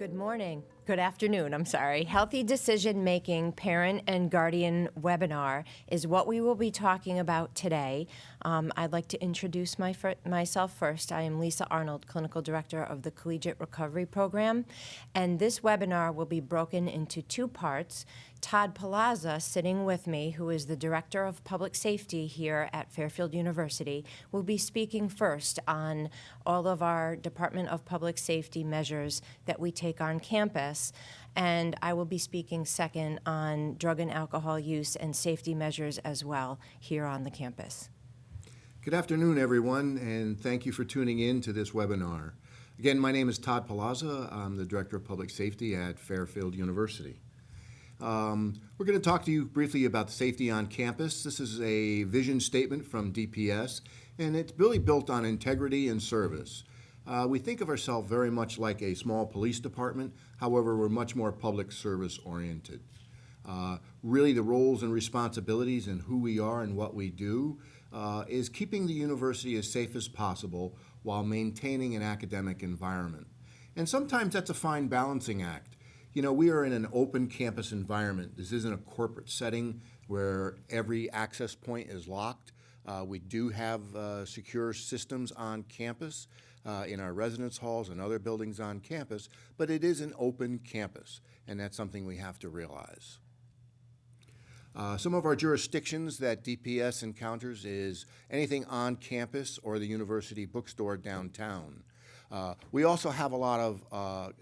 Good morning. Good afternoon, I'm sorry. Healthy Decision Making Parent and Guardian webinar is what we will be talking about today. I'd like to introduce myself first. I am Lisa Arnold, Clinical Director of the Collegiate Recovery Program, and this webinar will be broken into two parts. Todd Palazza, sitting with me, who is the Director of Public Safety here at Fairfield University, will be speaking first on all of our Department of Public Safety measures that we take on campus, and I will be speaking second on drug and alcohol use and safety measures as well here on the campus. Good afternoon, everyone, and thank you for tuning in to this webinar. Again, my name is Todd Palazza. I'm the Director of Public Safety at Fairfield University. We're going to talk to you briefly about safety on campus. This is a vision statement from DPS, and it's really built on integrity and service. We think of ourselves very much like a small police department. However, we're much more public service oriented. Really, the roles and responsibilities and who we are and what we do is keeping the university as safe as possible while maintaining an academic environment. And sometimes that's a fine balancing act. You know, we are in an open campus environment. This isn't a corporate setting where every access point is locked. We do have secure systems on campus, in our residence halls and other buildings on campus, but it is an open campus, and that's something we have to realize. Some of our jurisdictions that DPS encounters is anything on campus or the university bookstore downtown. We also have a lot of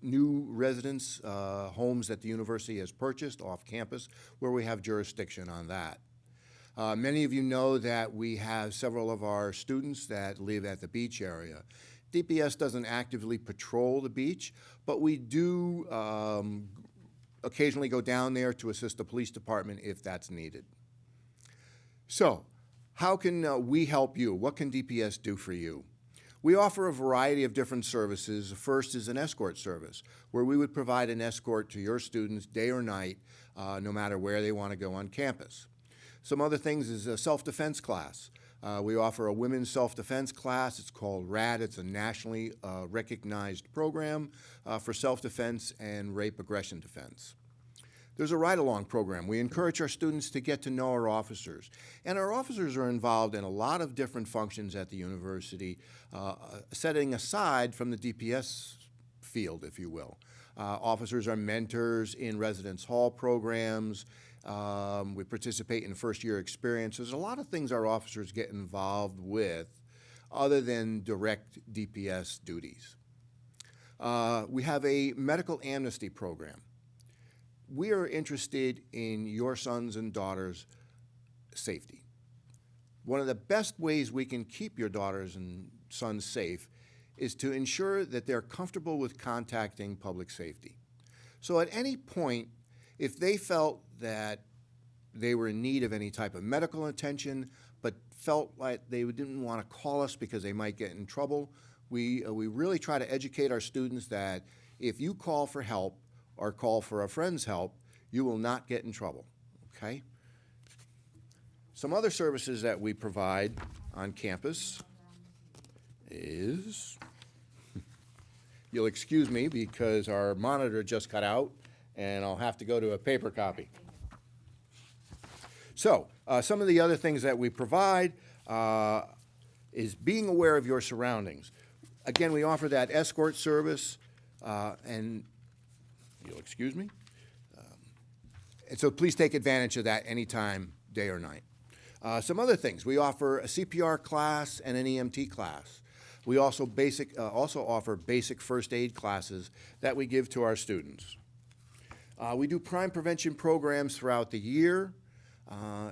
new residence homes that the university has purchased off campus where we have jurisdiction on that. Many of you know that we have several of our students that live at the beach area. DPS doesn't actively patrol the beach, but we do occasionally go down there to assist the police department if that's needed. So, how can we help you? What can DPS do for you? We offer a variety of different services. The first is an escort service, where we would provide an escort to your students day or night, no matter where they want to go on campus. Some other things is a self-defense class. We offer a women's self-defense class. It's called RAD. It's a nationally recognized program for self-defense and rape aggression defense. There's a ride-along program. We encourage our students to get to know our officers. And our officers are involved in a lot of different functions at the university, setting aside from the DPS field, if you will. Officers are mentors in residence hall programs. We participate in first-year experiences. A lot of things our officers get involved with other than direct DPS duties. We have a medical amnesty program. We are interested in your sons and daughters' safety. One of the best ways we can keep your daughters and sons safe is to ensure that they're comfortable with contacting public safety. So at any point, if they felt that they were in need of any type of medical attention, but felt like they didn't want to call us because they might get in trouble, we really try to educate our students that if you call for help or call for a friend's help, you will not get in trouble, okay? Some other services that we provide on campus is, you'll excuse me because our monitor just cut out and I'll have to go to a paper copy. So, some of the other things that we provide is being aware of your surroundings. Again, we offer that escort service, and you'll excuse me. And so please take advantage of that anytime, day or night. Some other things, we offer a CPR class and an EMT class. We also offer basic first aid classes that we give to our students. We do crime prevention programs throughout the year,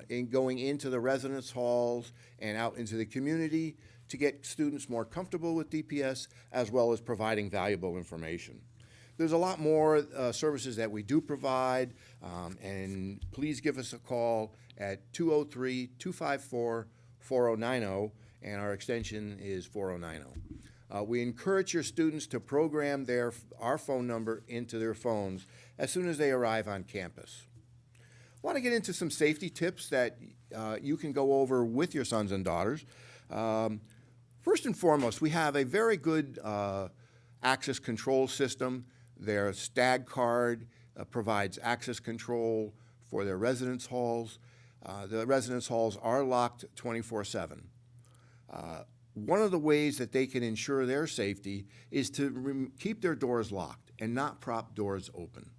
in going into the residence halls and out into the community to get students more comfortable with DPS, as well as providing valuable information. There's a lot more services that we do provide, and please give us a call at 203-254-4090, and our extension is 4090. We encourage your students to program our phone number into their phones as soon as they arrive on campus. I want to get into some safety tips that you can go over with your sons and daughters. First and foremost, we have a very good access control system Their STAG card provides access control for their residence halls. The residence halls are locked 24/7. One of the ways that they can ensure their safety is to keep their doors locked and not prop doors open.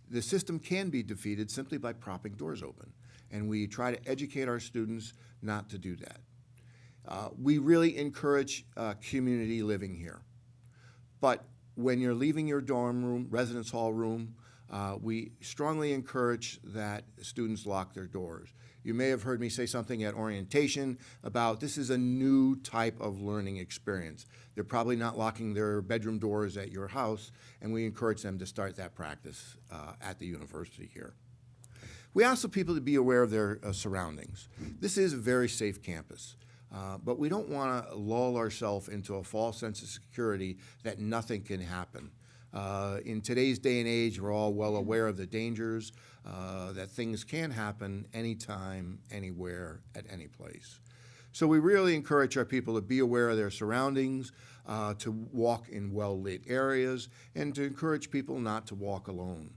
The system can be defeated simply by propping doors open, and we try to educate our students not to do that. We really encourage community living here. But when you're leaving your dorm room, residence hall room, we strongly encourage that students lock their doors. You may have heard me say something at orientation about this is a new type of learning experience. They're probably not locking their bedroom doors at your house, and we encourage them to start that practice at the university here. We ask the people to be aware of their surroundings. This is a very safe campus. But we don't want to lull ourselves into a false sense of security that nothing can happen. In today's day and age, we're all well aware of the dangers, that things can happen anytime, anywhere, at any place. So we really encourage our people to be aware of their surroundings, to walk in well-lit areas, and to encourage people not to walk alone.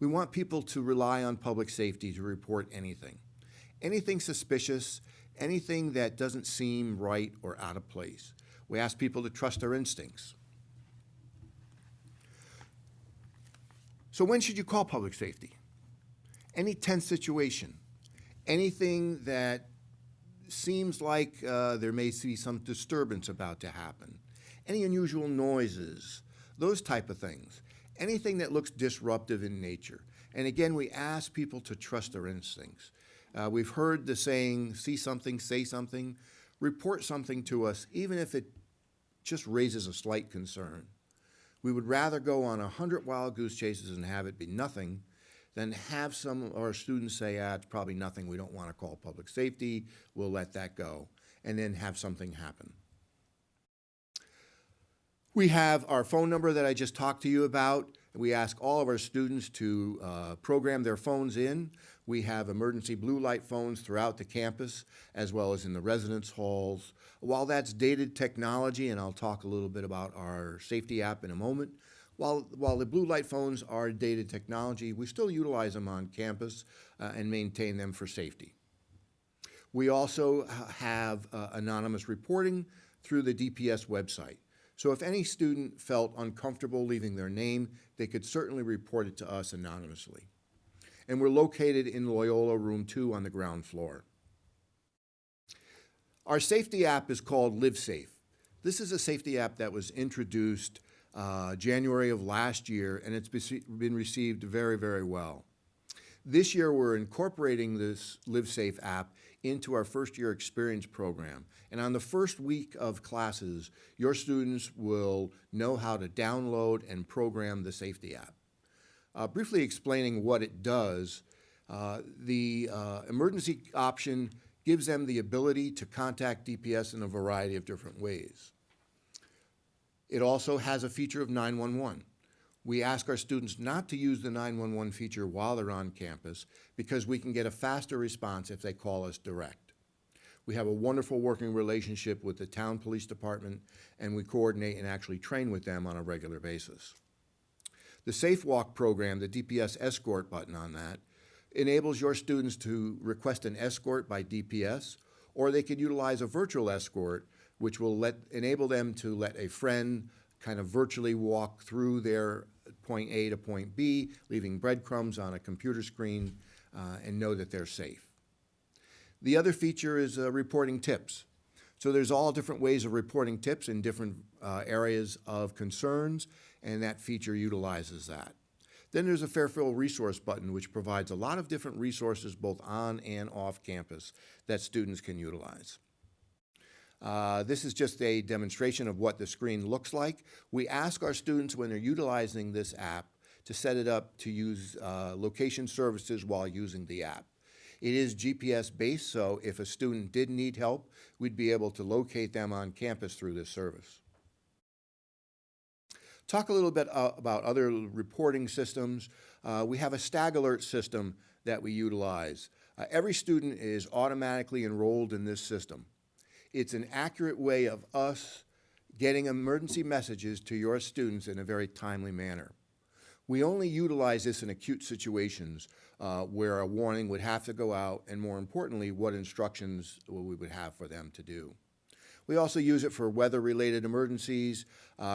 We want people to rely on public safety to report anything. Anything suspicious, anything that doesn't seem right or out of place. We ask people to trust their instincts. So when should you call public safety? Any tense situation, anything that seems like there may be some disturbance about to happen, any unusual noises, those type of things, anything that looks disruptive in nature. And again, we ask people to trust their instincts. We've heard the saying, see something, say something, report something to us, even if it just raises a slight concern. We would rather go on 100 wild goose chases and have it be nothing than have some of our students say, it's probably nothing, we don't want to call public safety, we'll let that go, and then have something happen. We have our phone number that I just talked to you about. We ask all of our students to program their phones in. We have emergency blue light phones throughout the campus, as well as in the residence halls. While that's dated technology, and I'll talk a little bit about our safety app in a moment, while the blue light phones are dated technology, we still utilize them on campus and maintain them for safety. We also have anonymous reporting through the DPS website. So if any student felt uncomfortable leaving their name, they could certainly report it to us anonymously. And we're located in Loyola Room 2 on the ground floor. Our safety app is called Live Safe. This is a safety app that was introduced January of last year, and it's been received very, very well. This year, we're incorporating this Live Safe app into our first year experience program. And on the first week of classes, your students will know how to download and program the safety app. Briefly explaining what it does, the emergency option gives them the ability to contact DPS in a variety of different ways. It also has a feature of 911. We ask our students not to use the 911 feature while they're on campus because we can get a faster response if they call us direct. We have a wonderful working relationship with the town police department, and we coordinate and actually train with them on a regular basis. The Safe Walk program, the DPS escort button on that, enables your students to request an escort by DPS, or they could utilize a virtual escort, which will enable them to let a friend kind of virtually walk through their point A to point B, leaving breadcrumbs on a computer screen, and know that they're safe. The other feature is reporting tips. So there's all different ways of reporting tips in different areas of concerns, and that feature utilizes that. Then there's a Fairfield resource button, which provides a lot of different resources both on and off campus that students can utilize. This is just a demonstration of what the screen looks like. We ask our students when they're utilizing this app to set it up to use location services while using the app. It is GPS based, so if a student did need help, we'd be able to locate them on campus through this service. Talk a little bit about other reporting systems. We have a stag alert system that we utilize. Every student is automatically enrolled in this system. It's an accurate way of us getting emergency messages to your students in a very timely manner. We only utilize this in acute situations where a warning would have to go out, and more importantly, what instructions we would have for them to do. We also use it for weather-related emergencies,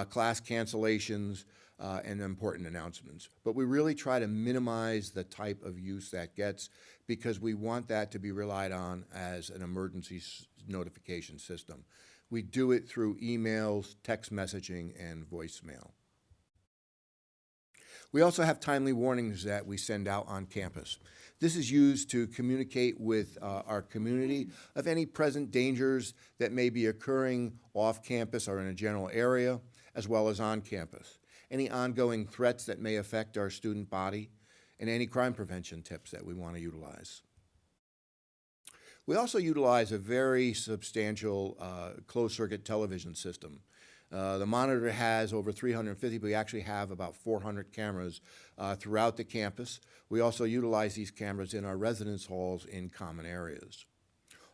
class cancellations, and important announcements. But we really try to minimize the type of use that gets, because we want that to be relied on as an emergency notification system. We do it through emails, text messaging, and voicemail. We also have timely warnings that we send out on campus. This is used to communicate with our community of any present dangers that may be occurring off campus or in a general area, as well as on campus. Any ongoing threats that may affect our student body, and any crime prevention tips that we want to utilize. We also utilize a very substantial closed-circuit television system. The monitor has over 350, but we actually have about 400 cameras throughout the campus. We also utilize these cameras in our residence halls in common areas.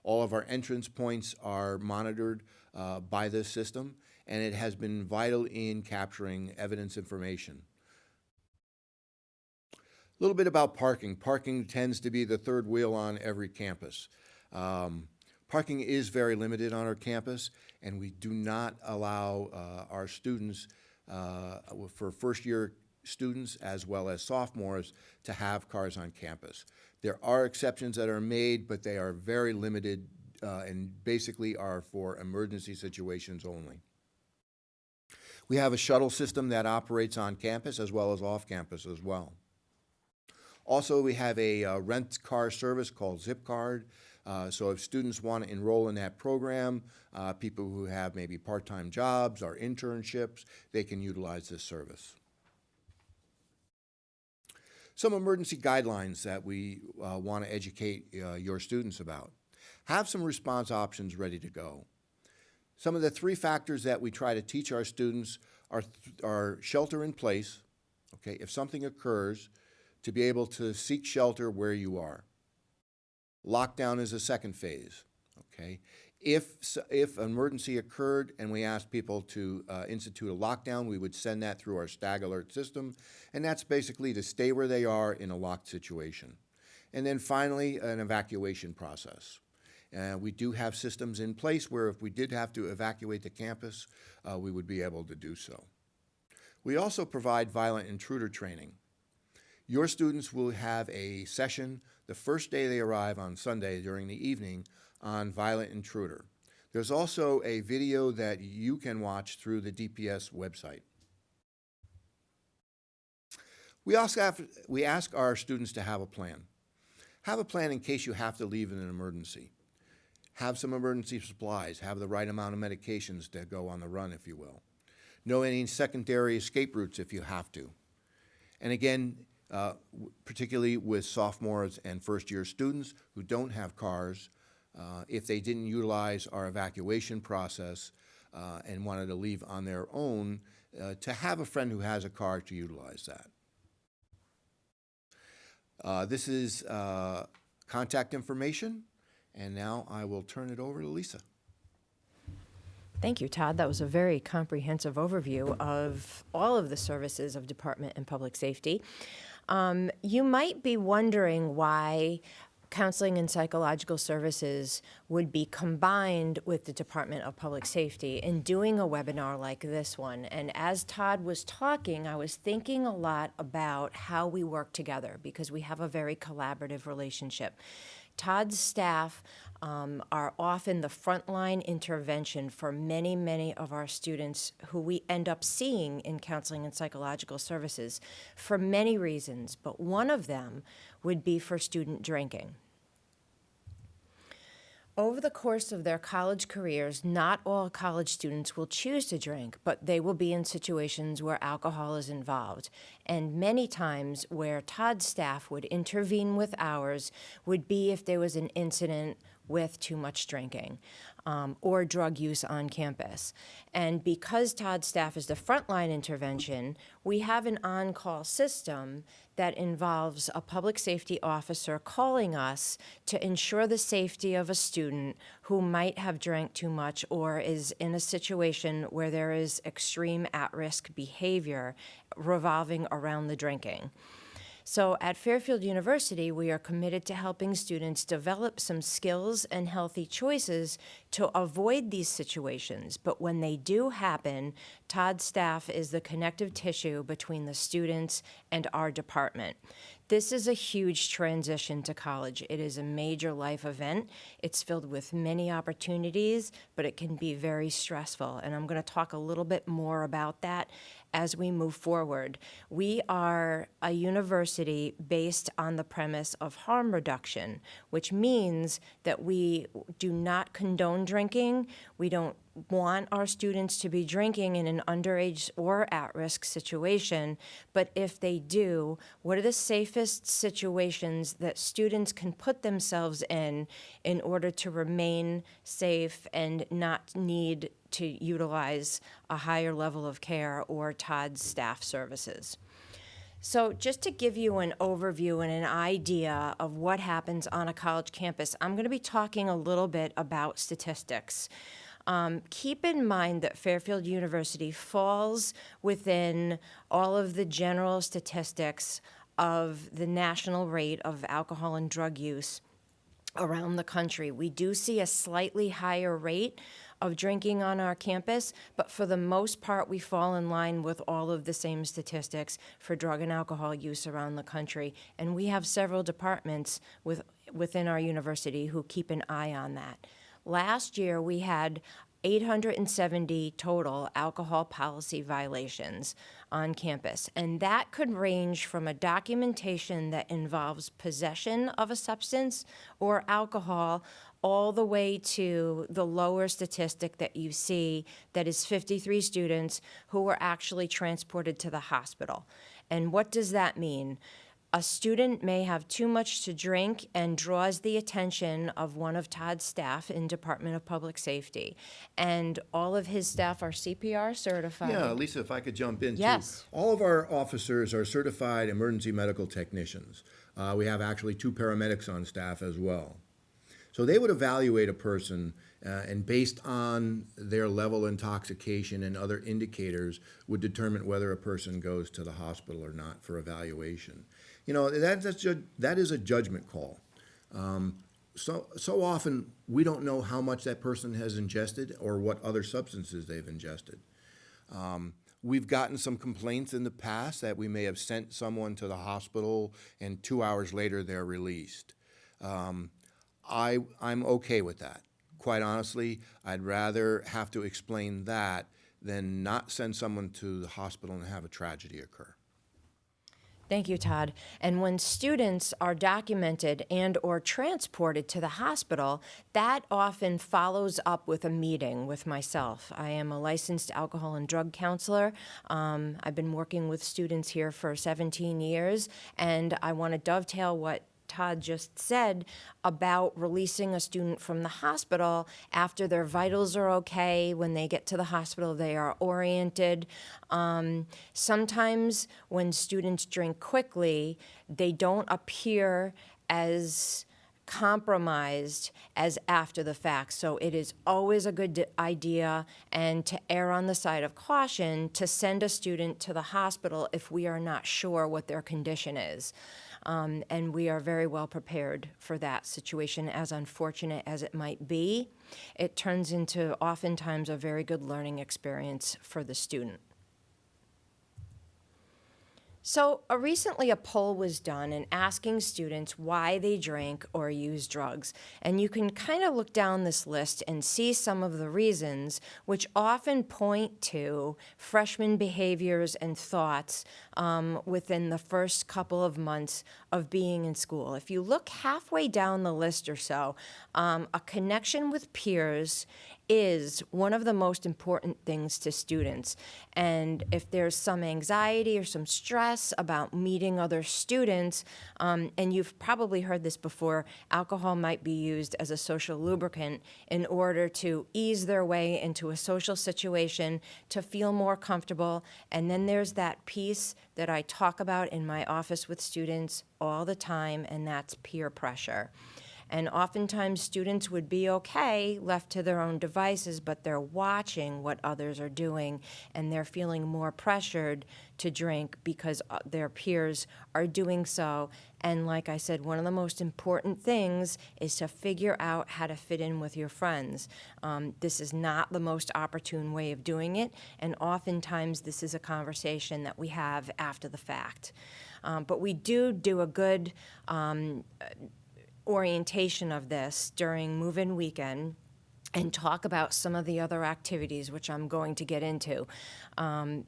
All of our entrance points are monitored by this system, and it has been vital in capturing evidence information. A little bit about parking. Parking tends to be the third wheel on every campus. Parking is very limited on our campus, and we do not allow our students, for first-year students as well as sophomores, to have cars on campus. There are exceptions that are made, but they are very limited and basically are for emergency situations only. We have a shuttle system that operates on campus as well as off campus as well. Also, we have a rent car service called Zipcard. So if students want to enroll in that program, people who have maybe part-time jobs or internships, they can utilize this service. Some emergency guidelines that we want to educate your students about. Have some response options ready to go. Some of the 3 factors that we try to teach our students are shelter in place, okay, if something occurs, to be able to seek shelter where you are. Lockdown is a second phase, okay? If an emergency occurred and we asked people to institute a lockdown, we would send that through our Stag Alert system, and that's basically to stay where they are in a locked situation. And then finally, an evacuation process. We do have systems in place where if we did have to evacuate the campus, we would be able to do so. We also provide violent intruder training. Your students will have a session the first day they arrive on Sunday during the evening on violent intruder. There's also a video that you can watch through the DPS website. We ask our students to have a plan. Have a plan in case you have to leave in an emergency. Have some emergency supplies. Have the right amount of medications to go on the run, if you will. Know any secondary escape routes if you have to. And again, particularly with sophomores and first-year students who don't have cars, if they didn't utilize our evacuation process and wanted to leave on their own, to have a friend who has a car to utilize that. This is contact information, and now I will turn it over to Lisa. Thank you, Todd. That was a very comprehensive overview of all of the services of Department and Public Safety. You might be wondering why counseling and psychological services would be combined with the Department of Public Safety in doing a webinar like this one. And as Todd was talking, I was thinking a lot about how we work together because we have a very collaborative relationship. Todd's staff are often the frontline intervention for many, many of our students who we end up seeing in counseling and psychological services for many reasons, but one of them would be for student drinking. Over the course of their college careers, not all college students will choose to drink, but they will be in situations where alcohol is involved. And many times where Todd's staff would intervene with ours would be if there was an incident with too much drinking or drug use on campus. And because Todd's staff is the frontline intervention, we have an on-call system that involves a public safety officer calling us to ensure the safety of a student who might have drank too much or is in a situation where there is extreme at-risk behavior revolving around the drinking. So at Fairfield University, we are committed to helping students develop some skills and healthy choices to avoid these situations. But when they do happen, Todd's staff is the connective tissue between the students and our department. This is a huge transition to college. It is a major life event. It's filled with many opportunities, but it can be very stressful. And I'm going to talk a little bit more about that as we move forward. We are a university based on the premise of harm reduction, which means that we do not condone drinking. We don't want our students to be drinking in an underage or at-risk situation, but if they do, what are the safest situations that students can put themselves in order to remain safe and not need to utilize a higher level of care or Todd's staff services? So just to give you an overview and an idea of what happens on a college campus, I'm going to be talking a little bit about statistics. Keep in mind that Fairfield University falls within all of the general statistics of the national rate of alcohol and drug use around the country. We do see a slightly higher rate of drinking on our campus, but for the most part, we fall in line with all of the same statistics for drug and alcohol use around the country. And we have several departments within our university who keep an eye on that. Last year, we had 870 total alcohol policy violations on campus, and that could range from a documentation that involves possession of a substance or alcohol all the way to the lower statistic that you see that is 53 students who were actually transported to the hospital. And what does that mean? A student may have too much to drink and draws the attention of one of Todd's staff in Department of Public Safety. And all of his staff are CPR certified. Yeah, Lisa, if I could jump in, too. Yes. All of our officers are certified emergency medical technicians. We have actually 2 paramedics on staff as well. So they would evaluate a person, and based on their level of intoxication and other indicators, would determine whether a person goes to the hospital or not for evaluation. You know, that is a judgment call. So often we don't know how much that person has ingested or what other substances they've ingested. We've gotten some complaints in the past that we may have sent someone to the hospital and 2 hours later they're released. I'm okay with that. Quite honestly, I'd rather have to explain that than not send someone to the hospital and have a tragedy occur. Thank you, Todd. And when students are documented and or transported to the hospital, that often follows up with a meeting with myself. I am a licensed alcohol and drug counselor. I've been working with students here for 17 years, and I want to dovetail what Todd just said about releasing a student from the hospital after their vitals are okay. When they get to the hospital, they are oriented. Sometimes when students drink quickly, they don't appear as compromised as after the fact. So it is always a good idea and to err on the side of caution to send a student to the hospital if we are not sure what their condition is. And we are very well prepared for that situation, as unfortunate as it might be. It turns into oftentimes a very good learning experience for the student. So recently a poll was done in asking students why they drink or use drugs. And you can kind of look down this list and see some of the reasons, which often point to freshman behaviors and thoughts within the first couple of months of being in school. If you look halfway down the list or so, a connection with peers is one of the most important things to students. And if there's some anxiety or some stress about meeting other students, and you've probably heard this before, alcohol might be used as a social lubricant in order to ease their way into a social situation, to feel more comfortable. And then there's that piece that I talk about in my office with students all the time, and that's peer pressure. And oftentimes students would be okay left to their own devices, but they're watching what others are doing, and they're feeling more pressured to drink because their peers are doing so. And like I said, one of the most important things is to figure out how to fit in with your friends. This is not the most opportune way of doing it, and oftentimes this is a conversation that we have after the fact. But we do a good orientation of this during move-in weekend and talk about some of the other activities, which I'm going to get into,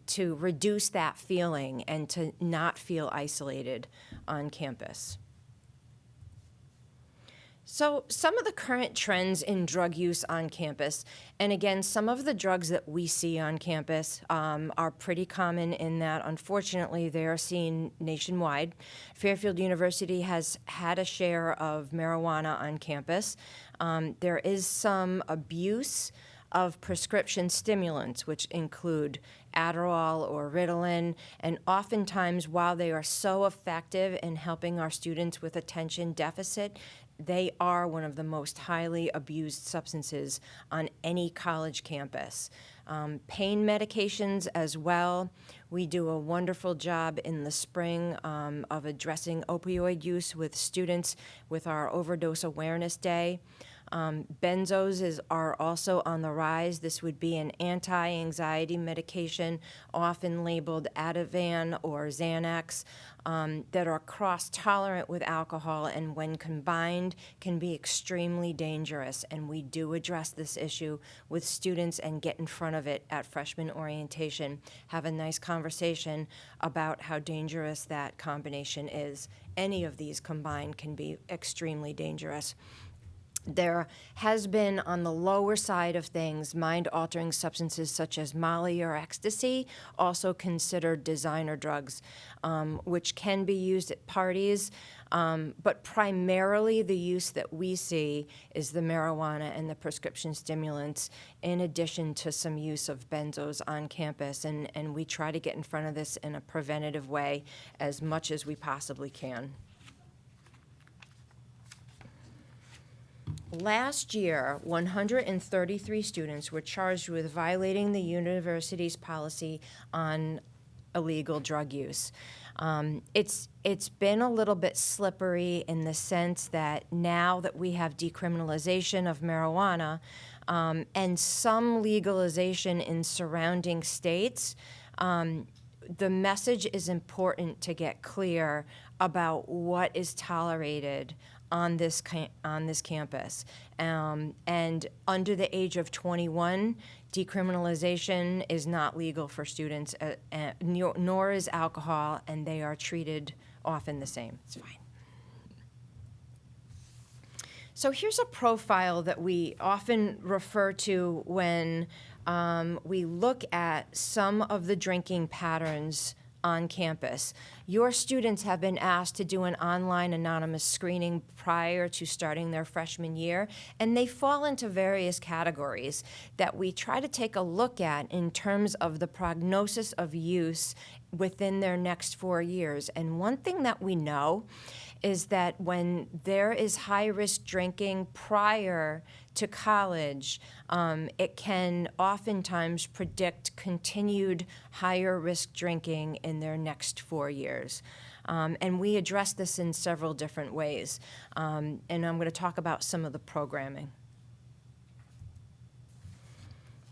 to reduce that feeling and to not feel isolated on campus. So some of the current trends in drug use on campus, and again, some of the drugs that we see on campus are pretty common in that, unfortunately, they are seen nationwide. Fairfield University has had a share of marijuana on campus. There is some abuse of prescription stimulants, which include Adderall or Ritalin, and oftentimes, while they are so effective in helping our students with attention deficit, they are one of the most highly abused substances on any college campus. Pain medications as well. We do a wonderful job in the spring of addressing opioid use with students with our Overdose Awareness Day. Benzos are also on the rise. This would be an anti-anxiety medication, often labeled Ativan or Xanax, that are cross-tolerant with alcohol and when combined can be extremely dangerous. And we do address this issue with students and get in front of it at freshman orientation, have a nice conversation about how dangerous that combination is. Any of these combined can be extremely dangerous. There has been, on the lower side of things, mind-altering substances such as Molly or ecstasy, also considered designer drugs, which can be used at parties, but primarily the use that we see is the marijuana and the prescription stimulants, in addition to some use of benzos on campus, and we try to get in front of this in a preventative way as much as we possibly can. Last year, 133 students were charged with violating the university's policy on illegal drug use. It's been a little bit slippery in the sense that now that we have decriminalization of marijuana and some legalization in surrounding states, the message is important to get clear about what is tolerated on this campus. And under the age of 21, decriminalization is not legal for students, nor is alcohol, and they are treated often the same. It's fine. So here's a profile that we often refer to when we look at some of the drinking patterns on campus. Your students have been asked to do an online anonymous screening prior to starting their freshman year, and they fall into various categories that we try to take a look at in terms of the prognosis of use within their next 4 years. And one thing that we know is that when there is high-risk drinking prior to college, it can oftentimes predict continued higher-risk drinking in their next 4 years. And we address this in several different ways. And I'm going to talk about some of the programming.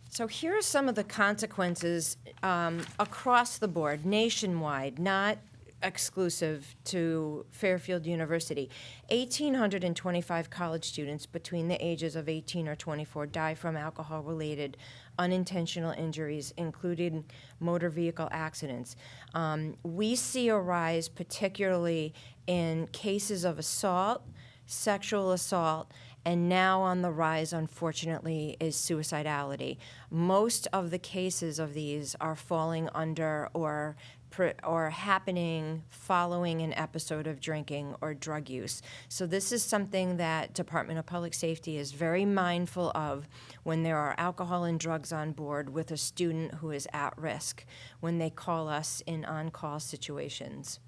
So here are some of the consequences across the board, nationwide, not exclusive to Fairfield University. 1,825 college students between the ages of 18 or 24 die from alcohol-related unintentional injuries, including motor vehicle accidents. We see a rise particularly in cases of assault, sexual assault, and now on the rise, unfortunately, is suicidality. Most of the cases of these are falling under or happening following an episode of drinking or drug use. So this is something that Department of Public Safety is very mindful of when there are alcohol and drugs on board with a student who is at risk when they call us in on-call situations.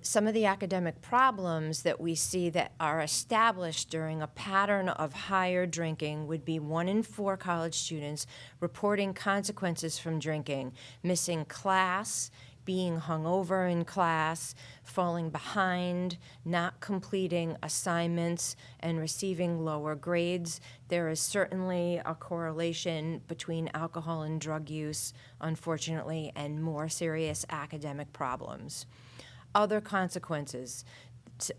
Some of the academic problems that we see that are established during a pattern of higher drinking would be 1 in 4 college students reporting consequences from drinking, missing class, being hungover in class, falling behind, not completing assignments, and receiving lower grades. There is certainly a correlation between alcohol and drug use, unfortunately, and more serious academic problems. Other consequences,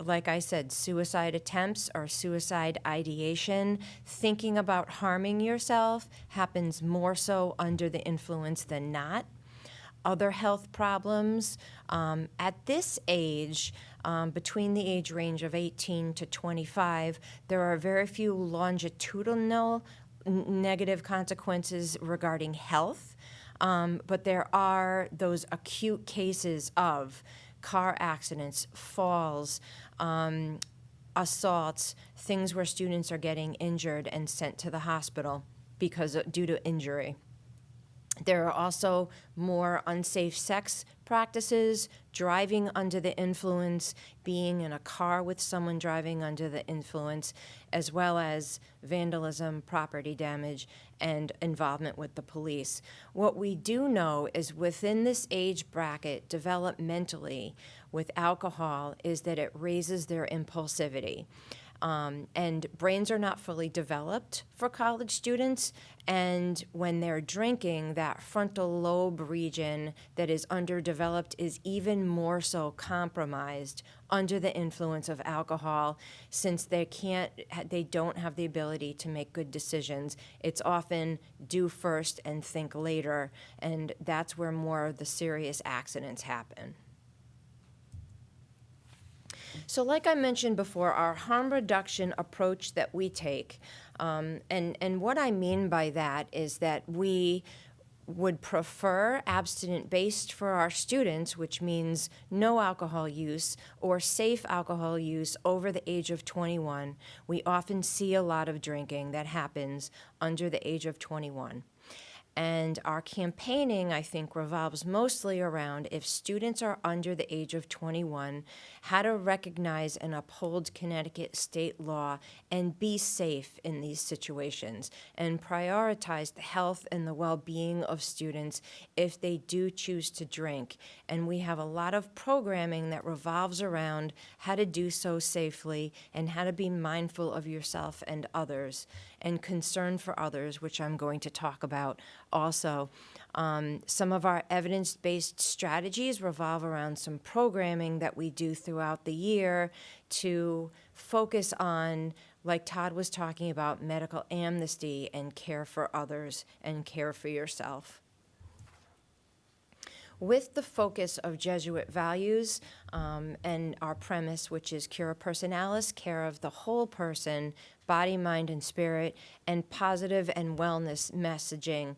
like I said, suicide attempts or suicide ideation, thinking about harming yourself happens more so under the influence than not. Other health problems, at this age, between the age range of 18 to 25, there are very few longitudinal negative consequences regarding health, but there are those acute cases of car accidents, falls, assaults, things where students are getting injured and sent to the hospital due to injury. There are also more unsafe sex practices, driving under the influence, being in a car with someone driving under the influence, as well as vandalism, property damage, and involvement with the police. What we do know is within this age bracket, developmentally, with alcohol, is that it raises their impulsivity. And brains are not fully developed for college students, and when they're drinking, that frontal lobe region that is underdeveloped is even more so compromised under the influence of alcohol, since they don't have the ability to make good decisions. It's often do first and think later, and that's where more of the serious accidents happen. So like I mentioned before, our harm reduction approach that we take, and what I mean by that is that we would prefer abstinent-based for our students, which means no alcohol use or safe alcohol use over the age of 21. We often see a lot of drinking that happens under the age of 21. And our campaigning, I think, revolves mostly around, if students are under the age of 21, how to recognize and uphold Connecticut state law and be safe in these situations, and prioritize the health and the well-being of students if they do choose to drink. And we have a lot of programming that revolves around how to do so safely and how to be mindful of yourself and others, and concern for others, which I'm going to talk about also. Some of our evidence-based strategies revolve around some programming that we do throughout the year to focus on, like Todd was talking about, medical amnesty and care for others and care for yourself. With the focus of Jesuit values and our premise, which is cura personalis, care of the whole person, body, mind, and spirit, and positive and wellness messaging,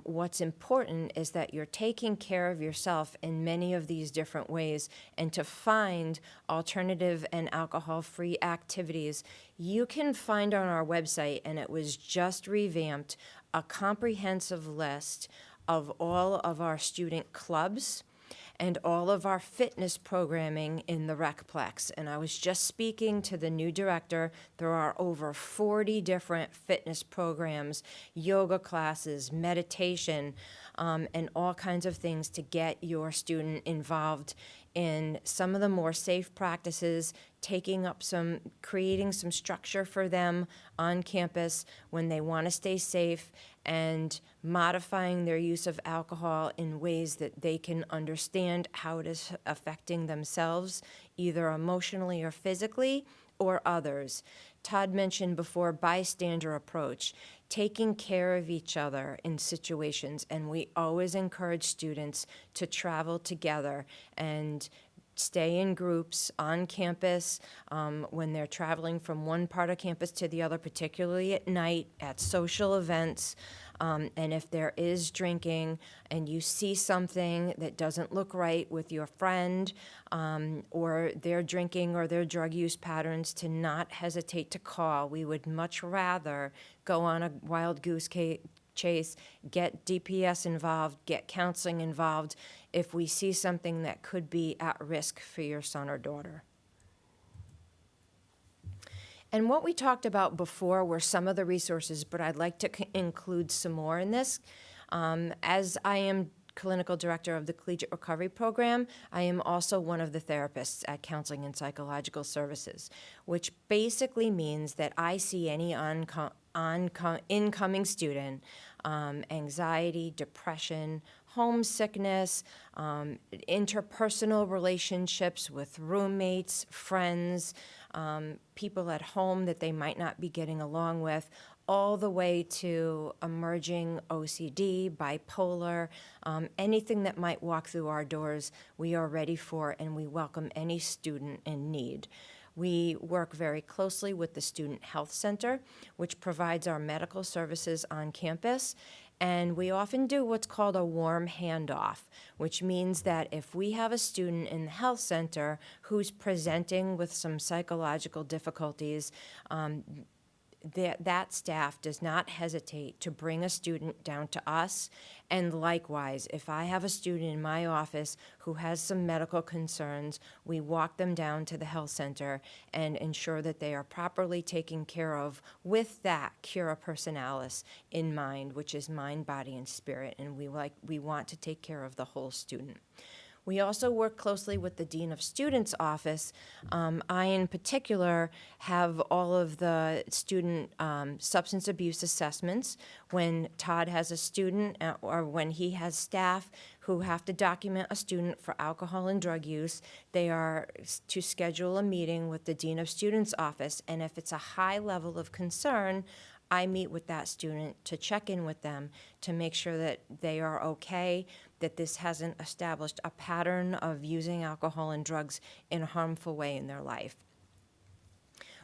what's important is that you're taking care of yourself in many of these different ways, and to find alternative and alcohol-free activities. You can find on our website, and it was just revamped, a comprehensive list of all of our student clubs and all of our fitness programming in the Recplex. And I was just speaking to the new director. There are over 40 different fitness programs, yoga classes, meditation, and all kinds of things to get your student involved in some of the more safe practices, creating some structure for them on campus when they want to stay safe, and modifying their use of alcohol in ways that they can understand how it is affecting themselves, either emotionally or physically, or others. Todd mentioned before bystander approach, taking care of each other in situations, and we always encourage students to travel together and stay in groups on campus when they're traveling from one part of campus to the other, particularly at night, at social events. And if there is drinking and you see something that doesn't look right with your friend or their drinking or their drug use patterns, to not hesitate to call. We would much rather go on a wild goose chase, get DPS involved, get counseling involved if we see something that could be at risk for your son or daughter. And what we talked about before were some of the resources, but I'd like to include some more in this. As I am clinical director of the Collegiate Recovery Program, I am also one of the therapists at Counseling and Psychological Services, which basically means that I see any incoming student, anxiety, depression, homesickness, interpersonal relationships with roommates, friends, people at home that they might not be getting along with, all the way to emerging OCD, bipolar, anything that might walk through our doors, we are ready for, and we welcome any student in need. We work very closely with the Student Health Center, which provides our medical services on campus. And we often do what's called a warm handoff, which means that if we have a student in the health center who's presenting with some psychological difficulties, that staff does not hesitate to bring a student down to us. And likewise, if I have a student in my office who has some medical concerns, we walk them down to the health center and ensure that they are properly taken care of with that cura personalis in mind, which is mind, body, and spirit. And we want to take care of the whole student. We also work closely with the Dean of Students' office. I, in particular, have all of the student substance abuse assessments. When Todd has a student or when he has staff who have to document a student for alcohol and drug use, they are to schedule a meeting with the Dean of Students' office. And if it's a high level of concern, I meet with that student to check in with them to make sure that they are okay, that this hasn't established a pattern of using alcohol and drugs in a harmful way in their life.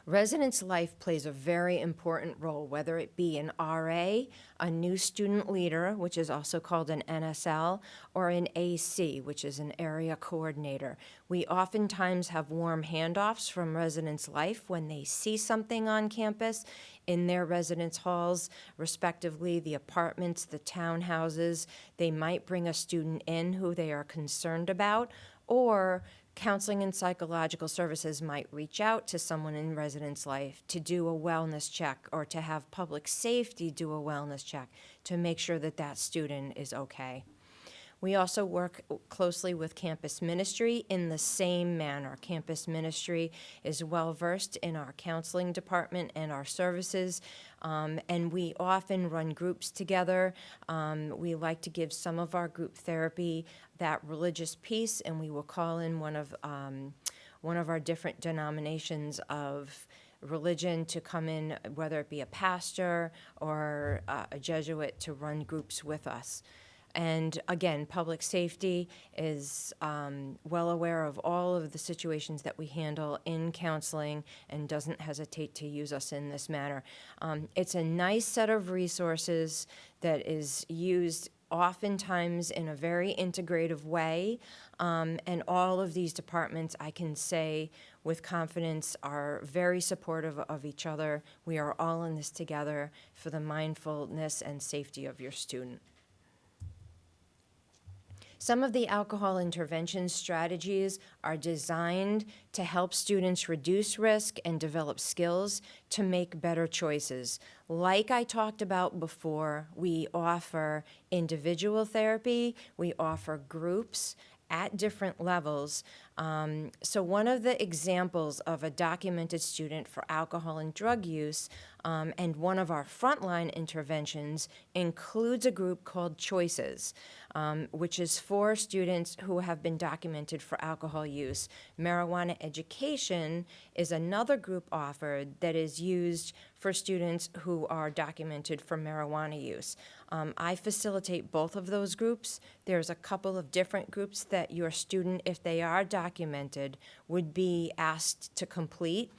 Residence life plays a very important role, whether it be an RA, a new student leader, which is also called an NSL, or an AC, which is an area coordinator. We oftentimes have warm handoffs from residence life when they see something on campus in their residence halls, respectively, the apartments, the townhouses. They might bring a student in who they are concerned about, or Counseling and Psychological Services might reach out to someone in residence life to do a wellness check or to have public safety do a wellness check to make sure that that student is okay. We also work closely with campus ministry in the same manner. Campus ministry is well-versed in our counseling department and our services, and we often run groups together. We like to give some of our group therapy that religious piece, and we will call in one of our different denominations of religion to come in, whether it be a pastor or a Jesuit, to run groups with us. And again, public safety is well aware of all of the situations that we handle in counseling and doesn't hesitate to use us in this manner. It's a nice set of resources that is used oftentimes in a very integrative way, and all of these departments, I can say with confidence, are very supportive of each other. We are all in this together for the mindfulness and safety of your student. Some of the alcohol intervention strategies are designed to help students reduce risk and develop skills to make better choices. Like I talked about before, we offer individual therapy, we offer groups at different levels. So one of the examples of a documented student for alcohol and drug use, and one of our frontline interventions includes a group called Choices, which is for students who have been documented for alcohol use. Marijuana education is another group offered that is used for students who are documented for marijuana use. I facilitate both of those groups. There's a couple of different groups that your student, if they are documented undocumented would be asked to complete.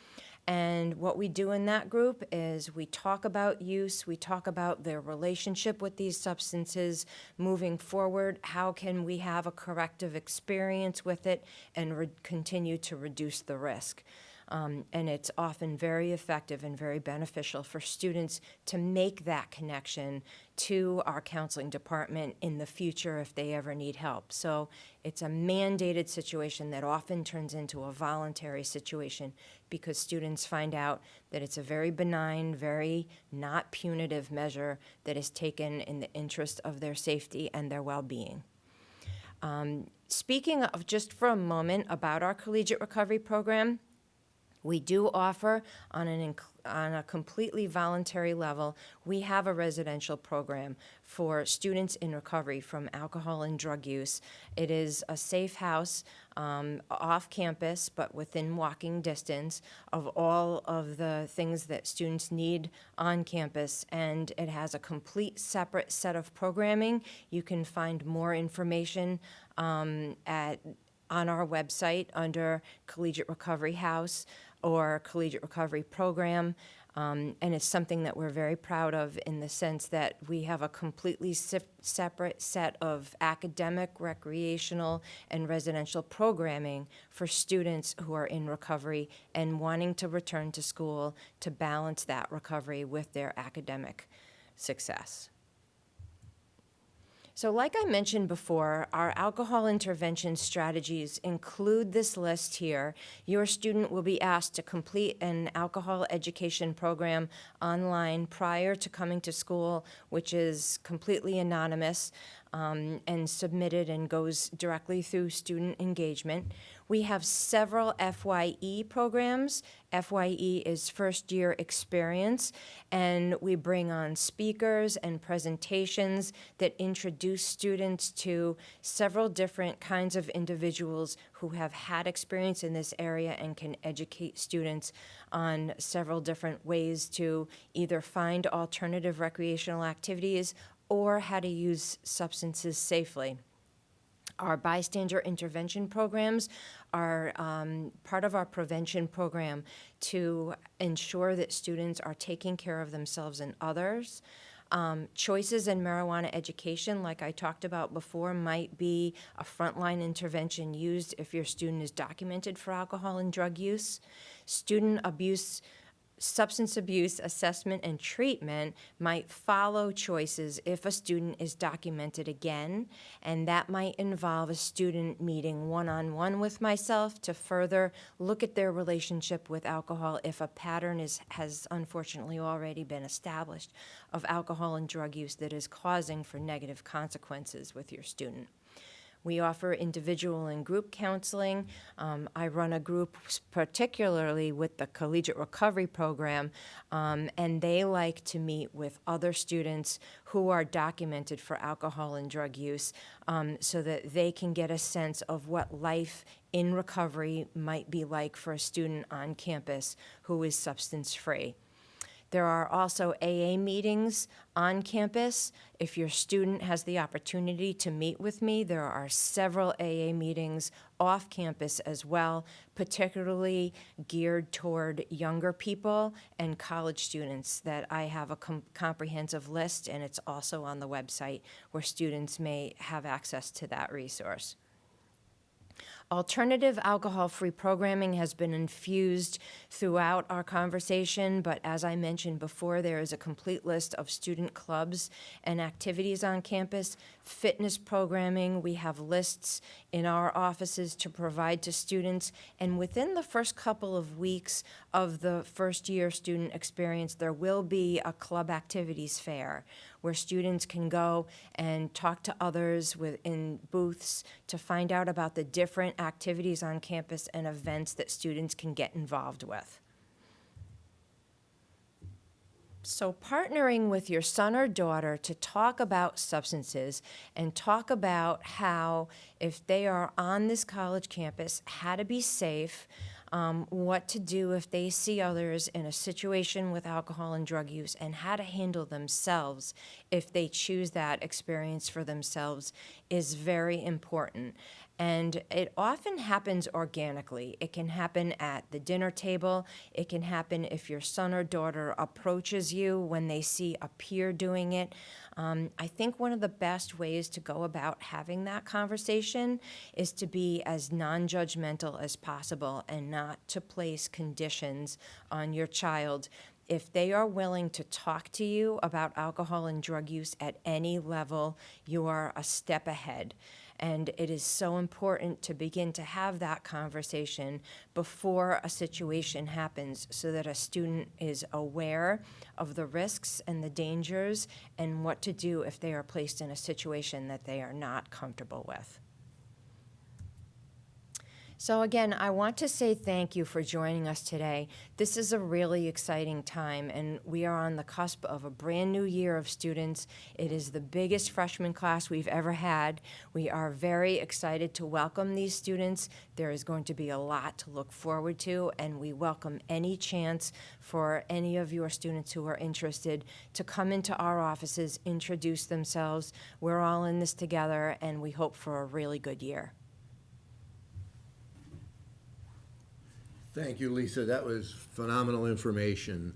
And what we do in that group is we talk about use, we talk about their relationship with these substances moving forward, how can we have a corrective experience with it and continue to reduce the risk. And it's often very effective and very beneficial for students to make that connection to our counseling department in the future if they ever need help. So it's a mandated situation that often turns into a voluntary situation because students find out that it's a very benign, very not punitive measure that is taken in the interest of their safety and their well-being. Speaking of just for a moment about our collegiate recovery program, we do offer on a completely voluntary level, we have a residential program for students in recovery from alcohol and drug use. It is a safe house off campus, but within walking distance of all of the things that students need on campus, and it has a complete separate set of programming. You can find more information on our website under Collegiate Recovery House or Collegiate Recovery Program. And it's something that we're very proud of in the sense that we have a completely separate set of academic, recreational, and residential programming for students who are in recovery and wanting to return to school to balance that recovery with their academic success. So like I mentioned before, our alcohol intervention strategies include this list here. Your student will be asked to complete an alcohol education program online prior to coming to school, which is completely anonymous and submitted and goes directly through student engagement. We have several FYE programs. FYE is first year experience, and we bring on speakers and presentations that introduce students to several different kinds of individuals who have had experience in this area and can educate students on several different ways to either find alternative recreational activities or how to use substances safely. Our bystander intervention programs are part of our prevention program to ensure that students are taking care of themselves and others. Choices in marijuana education, like I talked about before, might be a frontline intervention used if your student is documented for alcohol and drug use. Substance abuse assessment and treatment might follow choices if a student is documented again, and that might involve a student meeting one-on-one with myself to further look at their relationship with alcohol if a pattern has unfortunately already been established of alcohol and drug use that is causing for negative consequences with your student. We offer individual and group counseling. I run a group particularly with the Collegiate Recovery Program, and they like to meet with other students who are documented for alcohol and drug use so that they can get a sense of what life in recovery might be like for a student on campus who is substance-free. There are also AA meetings on campus. If your student has the opportunity to meet with me, there are several AA meetings off campus as well, particularly geared toward younger people and college students that I have a comprehensive list, and it's also on the website where students may have access to that resource. Alternative alcohol-free programming has been infused throughout our conversation, but as I mentioned before, there is a complete list of student clubs and activities on campus. Fitness programming, we have lists in our offices to provide to students, and within the first couple of weeks of the first year student experience, there will be a club activities fair where students can go and talk to others in booths to find out about the different activities on campus and events that students can get involved with. So partnering with your son or daughter to talk about substances and talk about how, if they are on this college campus, how to be safe, what to do if they see others in a situation with alcohol and drug use, and how to handle themselves if they choose that experience for themselves is very important. And it often happens organically. It can happen at the dinner table. It can happen if your son or daughter approaches you when they see a peer doing it. I think one of the best ways to go about having that conversation is to be as non-judgmental as possible and not to place conditions on your child. If they are willing to talk to you about alcohol and drug use at any level, you are a step ahead. And it is so important to begin to have that conversation before a situation happens so that a student is aware of the risks and the dangers and what to do if they are placed in a situation that they are not comfortable with. So again, I want to say thank you for joining us today. This is a really exciting time, and we are on the cusp of a brand new year of students. It is the biggest freshman class we've ever had. We are very excited to welcome these students. There is going to be a lot to look forward to, and we welcome any chance for any of your students who are interested to come into our offices, introduce themselves. We're all in this together, and we hope for a really good year. Thank you, Lisa. That was phenomenal information.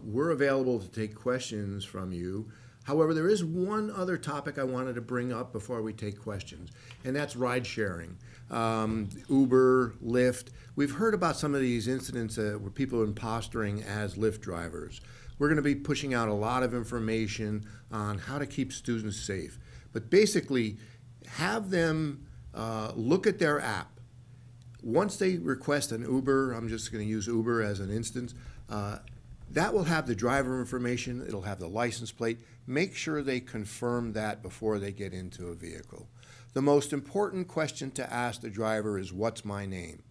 We're available to take questions from you. However, there is one other topic I wanted to bring up before we take questions, and that's ride sharing. Uber, Lyft. We've heard about some of these incidents where people are impostoring as Lyft drivers. We're going to be pushing out a lot of information on how to keep students safe. But basically, have them look at their app. Once they request an Uber, I'm just going to use Uber as an instance, that will have the driver information, it'll have the license plate. Make sure they confirm that before they get into a vehicle. The most important question to ask the driver is, what's my name?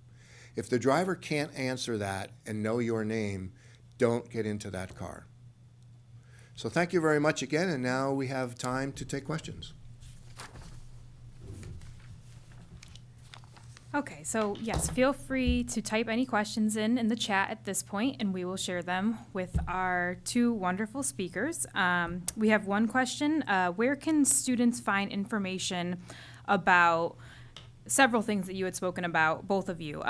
If the driver can't answer that and know your name, don't get into that car. So thank you very much again, and now we have time to take questions. Okay, so yes, feel free to type any questions in the chat at this point, and we will share them with our two wonderful speakers. We have one question. Where can students find information about several things that you had spoken about, both of you?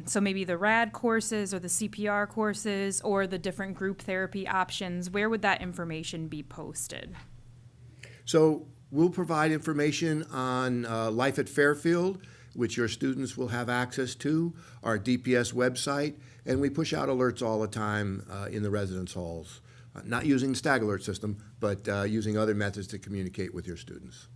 So maybe the RAD courses or the CPR courses or the different group therapy options. Where would that information be posted? So we'll provide information on Life at Fairfield, which your students will have access to, our DPS website, and we push out alerts all the time in the residence halls, not using the Stag Alert system, but using other methods to communicate with your students.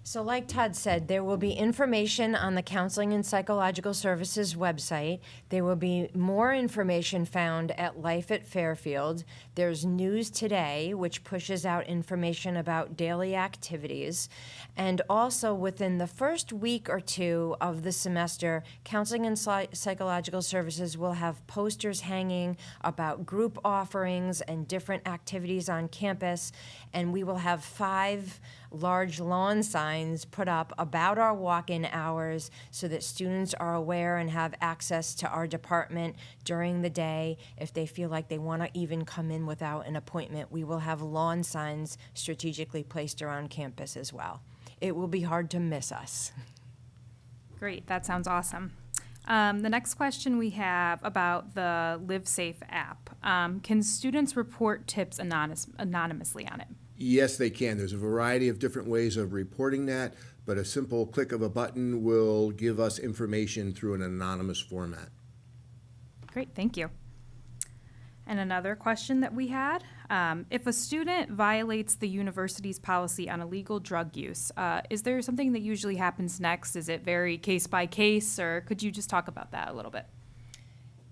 So like Todd said, there will be information on the Counseling and Psychological Services website. There will be more information found at Life at Fairfield. There's News Today, which pushes out information about daily activities. And also within the first week or two of the semester, Counseling and Psychological Services will have posters hanging about group offerings and different activities on campus. And we will have 5 large lawn signs put up about our walk-in hours so that students are aware and have access to our department during the day. If they feel like they want to even come in without an appointment, we will have lawn signs strategically placed around campus as well. It will be hard to miss us. Great, that sounds awesome. The next question we have about the Live Safe app. Can students report tips anonymously on it? Yes, they can. There's a variety of different ways of reporting that, but a simple click of a button will give us information through an anonymous format. Great, thank you. And another question that we had, if a student violates the university's policy on illegal drug use, is there something that usually happens next? Is it very case by case, or could you just talk about that a little bit?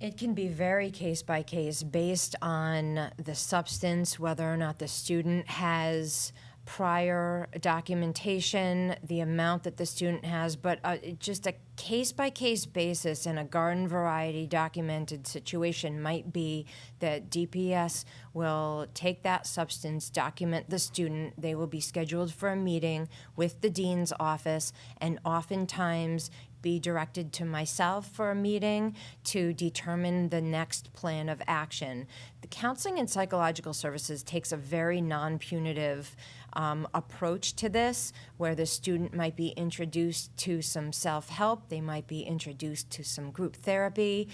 It can be very case by case based on the substance, whether or not the student has prior documentation, the amount that the student has, but just a case-by-case basis in a garden variety documented situation might be that DPS will take that substance, document the student, they will be scheduled for a meeting with the dean's office, and oftentimes be directed to myself for a meeting to determine the next plan of action. The counseling and psychological services takes a very non-punitive approach to this, where the student might be introduced to some self-help, they might be introduced to some group therapy,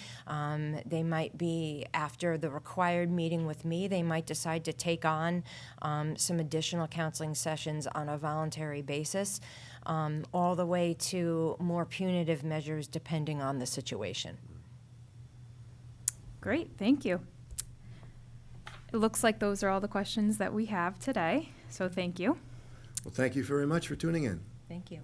they might be, after the required meeting with me, they might decide to take on some additional counseling sessions on a voluntary basis, all the way to more punitive measures depending on the situation. Great, thank you. It looks like those are all the questions that we have today, so thank you. Well, thank you very much for tuning in. Thank you.